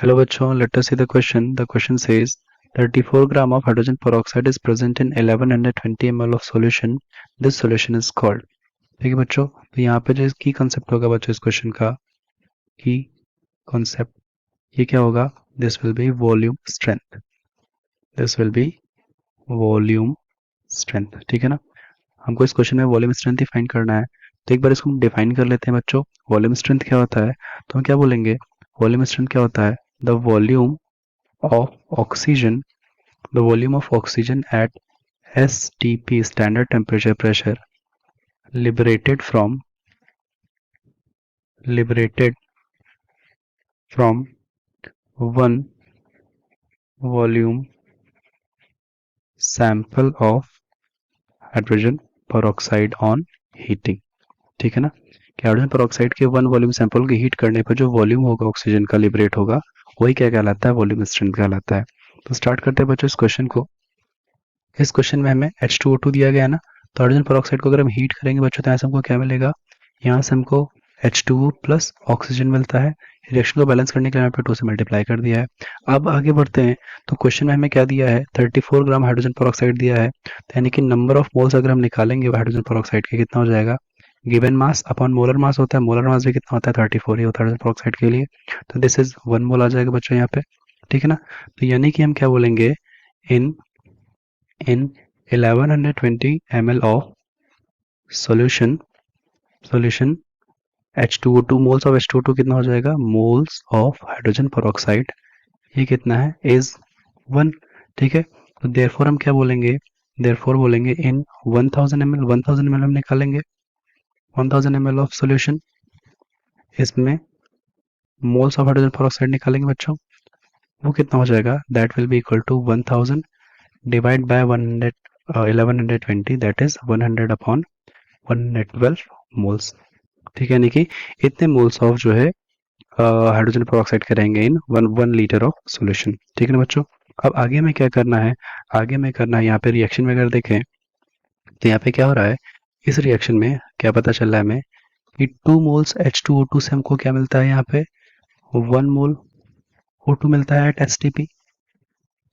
Hello bachcho, let us see the question. The question says 34 gram of hydrogen peroxide is present in 1120 ml of solution. This solution is called. ठीक है बच्चों, तो यहाँ पे जो की कंसेप्ट होगा बच्चों इस क्वेश्चन का की कॉन्सेप्ट ये क्या होगा? This will B volume strength. This will B volume strength. ठीक है ना? हमको इस क्वेश्चन में वॉल्यूम स्ट्रेंथ ही फाइंड करना है. तो एक बार इसको हम डिफाइन कर लेते हैं बच्चों. वॉल्यूम स्ट्रेंथ क्या होता है? तो हम क्या बोलेंगे? वॉल्यूम स्ट्रेंथ क्या होता है? The volume of oxygen, the volume of oxygen at STP standard temperature pressure liberated from one volume sample of hydrogen peroxide on heating. ठीक है ना? कि हाइड्रोजन peroxide के वन वॉल्यूम सैंपल के हीट करने पर जो वॉल्यूम होगा ऑक्सीजन का लिबरेट होगा वही क्या कहलाता है? वॉल्यूम स्ट्रेंथ कहलाता है. तो स्टार्ट करते हैं बच्चों इस क्वेश्चन को. इस क्वेश्चन में हमें H2O2 दिया गया है ना, तो हाइड्रोजन पेरोक्साइड को अगर हम हीट करेंगे बच्चों तो यहाँ से हमको क्या मिलेगा? यहाँ से हमको H2O प्लस ऑक्सीजन मिलता है. रिएक्शन को बैलेंस करने के लिए यहाँ पे 2 से मल्टीप्लाई कर दिया है. अब आगे बढ़ते हैं. तो क्वेश्चन में हमें क्या दिया है? 34 ग्राम हाइड्रोजन पेरोक्साइड दिया है. तो यानी कि नंबर ऑफ मोल्स अगर हम निकालेंगे हाइड्रोजन पेरोक्साइड के कितना हो जाएगा? Given mass upon molar mass होता है. मोलर मास भी कितना होता है? 34 ही होता है हाइड्रोजन पेरोक्साइड के लिए. तो दिस इज 1 मोल आ जाएगा बच्चों यहाँ पे. ठीक है ना? तो यानी कि हम क्या बोलेंगे? इन in 1120 ml of solution H2O2 moles of H2O2 कितना हो जाएगा? moles of hydrogen peroxide ये कितना है? is 1. ठीक है, तो therefore हम क्या बोलेंगे? therefore बोलेंगे in 1000 ml हम निकालेंगे 1000 ml of solution. इसमें moles of hydrogen peroxide निकालेंगे बच्चों. वो कितना हो जाएगा? that will be equal to 1000 divide by 100 1120 that is 100 upon 112 moles. ठीक है, यानी कि इतने मोल्स ऑफ जो है हाइड्रोजन पेरोक्साइड के रहेंगे इन 1 लीटर ऑफ सॉल्यूशन. ठीक है ना बच्चों? अब आगे में क्या करना है? आगे में करना है यहाँ पे रिएक्शन में अगर देखें तो यहाँ पे क्या हो रहा है? इस रिएक्शन में क्या पता चल रहा है हमें कि 2 मोल्स H2O2 से हमको क्या मिलता है? यहाँ पे 1 मोल O2 मिलता है एट STP.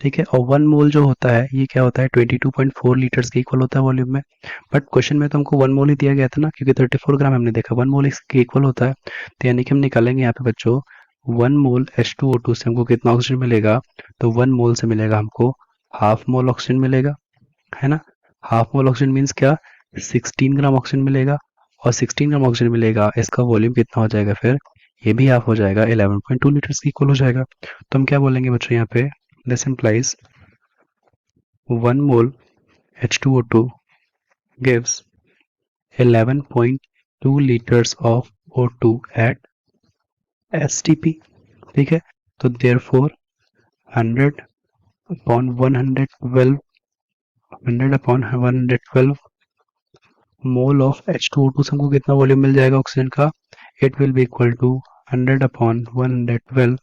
ठीक है, और 1 मोल जो होता है ये क्या होता है? 22.4 लीटर्स के इक्वल होता है वॉल्यूम में. बट क्वेश्चन में तो हमको 1 मोल ही दिया गया था ना, क्योंकि 34 ग्राम हमने देखा 1 मोल इसके इक्वल होता है. तो यानी कि हम निकालेंगे यहाँ पे बच्चों 1 मोल H2O2 से हमको कितना ऑक्सीजन मिलेगा? तो 1 मोल से मिलेगा हमको हाफ मोल ऑक्सीजन मिलेगा, है ना? हाफ मोल ऑक्सीजन मीन्स क्या? 16 ग्राम ऑक्सीजन मिलेगा. और 16 ग्राम ऑक्सीजन मिलेगा, इसका वॉल्यूम कितना हो जाएगा फिर? ये भी हाफ हो जाएगा, 11.2 लीटर्स के इक्वल हो जाएगा. तो हम क्या बोलेंगे बच्चों यहाँ पे? This implies 1 mole H2O2 gives 11.2 liters of O2 at STP. ठीक है, तो therefore 100 upon 112 mole of H2O2 से हमको कितना वॉल्यूम मिल जाएगा ऑक्सीजन का? It will be equal to 100 upon 112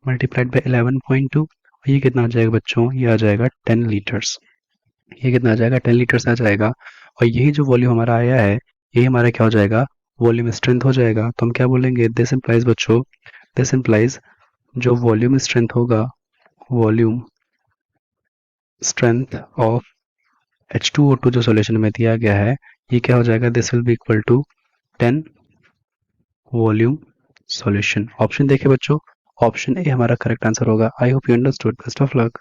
multiplied by 11.2. ये कितना आ जाएगा बच्चों? ये आ जाएगा 10 लीटर्स. ये कितना आ जाएगा? 10 लीटर्स आ जाएगा. और यही जो वॉल्यूम हमारा आया है यही हमारा क्या हो जाएगा? वॉल्यूम स्ट्रेंथ हो जाएगा. तो हम क्या बोलेंगे? दिस इंप्लाइज बच्चों, दिस इंप्लाइज जो वॉल्यूम स्ट्रेंथ होगा, वॉल्यूम स्ट्रेंथ ऑफ H2O2 जो सॉल्यूशन में दिया गया है ये क्या हो जाएगा? This will be equal to 10 volume solution. Option देखे बच्चों, ऑप्शन ए हमारा करेक्ट आंसर होगा. I hope you understood. Best of luck.